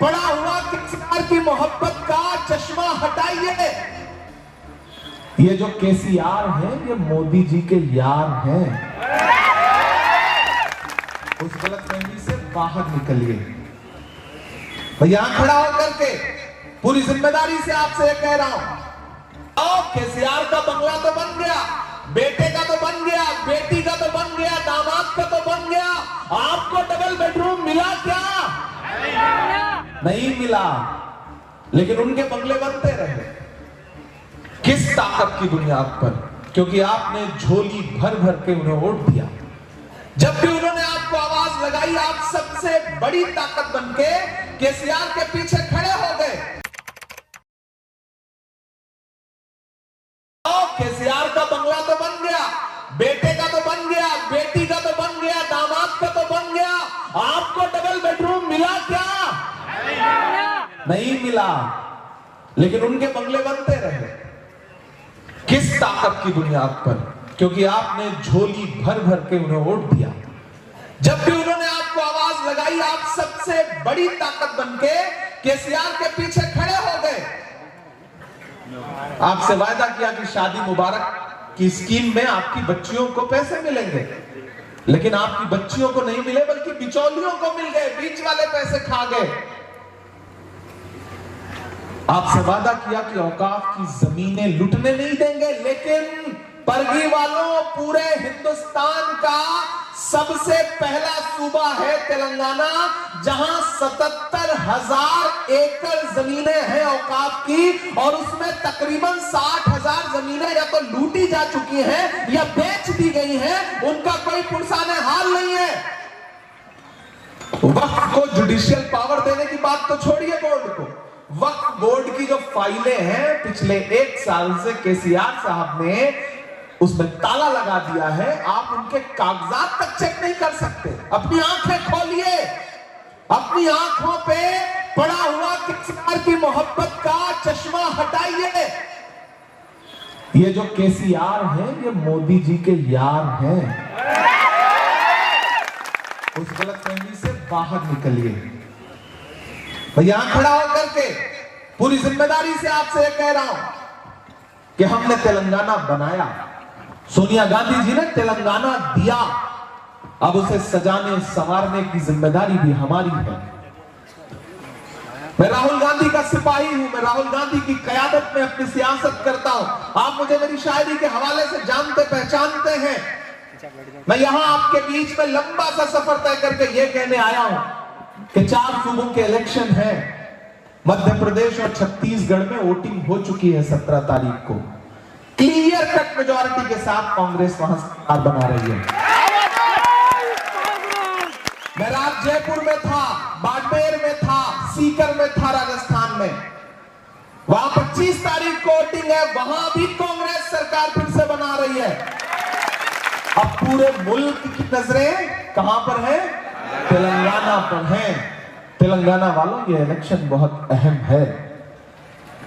पड़ा हुआ केसीआर की मोहब्बत का चश्मा हटाइए। ये जो केसीआर है ये मोदी जी के यार हैं। उस गलतफहमी से बाहर निकलिए। भैया खड़ा होकर के पूरी जिम्मेदारी से आपसे ये कह रहा हूं, और केसीआर का बंगला तो बन गया, बेटे का तो बन गया, बेटी का तो बन गया, दामाद का तो बन गया, आपको डबल बेडरूम मिला क्या? नहीं मिला, लेकिन उनके बंगले बनते रहे। किस ताकत की बुनियाद पर? क्योंकि आपने झोली भर भर के उन्हें वोट दिया। जब भी उन्होंने आपको आवाज लगाई, आप सबसे बड़ी ताकत बनके केसीआर के पीछे खड़े हो गए। केसीआर का बंगला तो बन गया, बेटे का तो बन गया, बेटी का तो बन गया, दामाद का तो बन गया, आपको डबल बेडरूम मिला क्या? नहीं मिला, लेकिन उनके बंगले बनते रहे। किस ताकत की बुनियाद पर? क्योंकि आपने झोली भर भर के उन्हें वोट दिया। जब भी उन्होंने आपको आवाज लगाई, आप सबसे बड़ी ताकत बनके केसीआर के पीछे खड़े हो गए। आपसे वायदा किया कि शादी मुबारक की स्कीम में आपकी बच्चियों को पैसे मिलेंगे, लेकिन आपकी बच्चियों को नहीं मिले, बल्कि बिचौलियों को मिल गए, बीच वाले पैसे खा गए। आपसे वादा किया कि औकाफ की जमीनें लुटने नहीं देंगे, लेकिन परगी वालों, पूरे हिंदुस्तान का सबसे पहला सूबा है तेलंगाना, जहां 77,000 एकड़ जमीनें हैं औकाफ की, और उसमें तकरीबन 60,000 जमीनें या तो लूटी जा चुकी हैं या बेच दी गई हैं। उनका कोई पुरसाने हाल नहीं है। वक्फ को जुडिशियल पावर देने की बात तो छोड़िए, बोर्ड को, वक्फ बोर्ड की जो फाइलें हैं पिछले 1 साल से केसीआर साहब ने उसमें ताला लगा दिया है। आप उनके कागजात तक चेक नहीं कर सकते। अपनी आंखें खोलिए, अपनी आंखों पे पड़ा हुआ केसीआर की मोहब्बत का चश्मा हटाइए। ये जो केसीआर है ये मोदी जी के यार हैं। उस गलतफहमी से बाहर निकलिए। भैया खड़ा होकर के पूरी जिम्मेदारी से आपसे कह रहा हूं कि हमने तेलंगाना बनाया, सोनिया गांधी जी ने तेलंगाना दिया, अब उसे सजाने संवारने की जिम्मेदारी भी हमारी है। मैं राहुल गांधी का सिपाही हूं, मैं राहुल गांधी की क़यादत में अपनी सियासत करता हूं। आप मुझे मेरी शायरी के हवाले से जानते पहचानते हैं। मैं यहां आपके बीच में लंबा सा सफर तय करके यह कहने आया हूं कि 4 सूबों के इलेक्शन है। मध्य प्रदेश और छत्तीसगढ़ में वोटिंग हो चुकी है 17 तारीख को। क्लियर कट मेजॉरिटी के साथ कांग्रेस वहां सरकार बना रही है। मैं रात जयपुर में था, बाड़मेर में था, सीकर में था, राजस्थान में। वहां 25 तारीख को वोटिंग है, वहां भी कांग्रेस सरकार फिर से बना रही है। अब पूरे मुल्क की नजरें कहां पर है? तेलंगाना पर है। तेलंगाना वालों, ये इलेक्शन बहुत अहम है।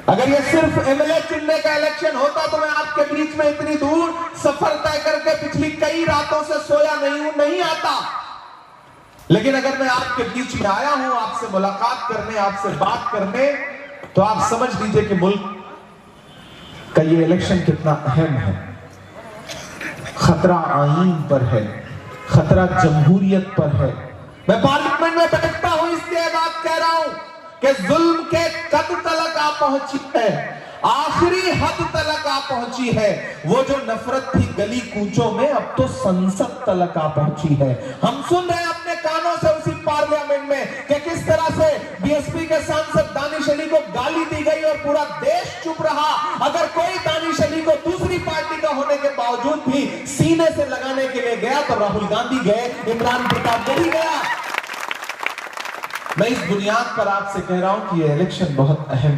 अगर ये सिर्फ एमएलए चुनने का इलेक्शन होता तो मैं आपके बीच में इतनी दूर सफर तय करके पिछली कई रातों से सोया नहीं आता। लेकिन अगर मैं आपके बीच में आया हूं आपसे मुलाकात करने, आपसे बात करने, तो आप समझ लीजिए कि मुल्क का ये इलेक्शन कितना अहम है। खतरा आईन पर है, खतरा जमहूरियत पर है। मैं पार्लियामेंट में बैठता हूं इसलिए बात कह रहा हूं कि जुल्म के कद तलक आ पहुंची है, आखिरी हद तलक आ पहुंची है। वो जो नफरत थी गली कूचों में, अब तो संसद तलक आ पहुंची है। हम सुन रहे हैं अपने कानों से उसी पार्लियामेंट में कि किस तरह से बीएसपी के सांसद दानिश अली को गाली दी गई और पूरा देश चुप रहा। अगर कोई दानिश अली को दूसरी पार्टी का होने के बावजूद भी सीने से लगाने के लिए गया तो राहुल गांधी गए, इमरान प्रताप नहीं गया। मैं इस बुनियाद पर आपसे कह रहा हूं कि यह इलेक्शन बहुत अहम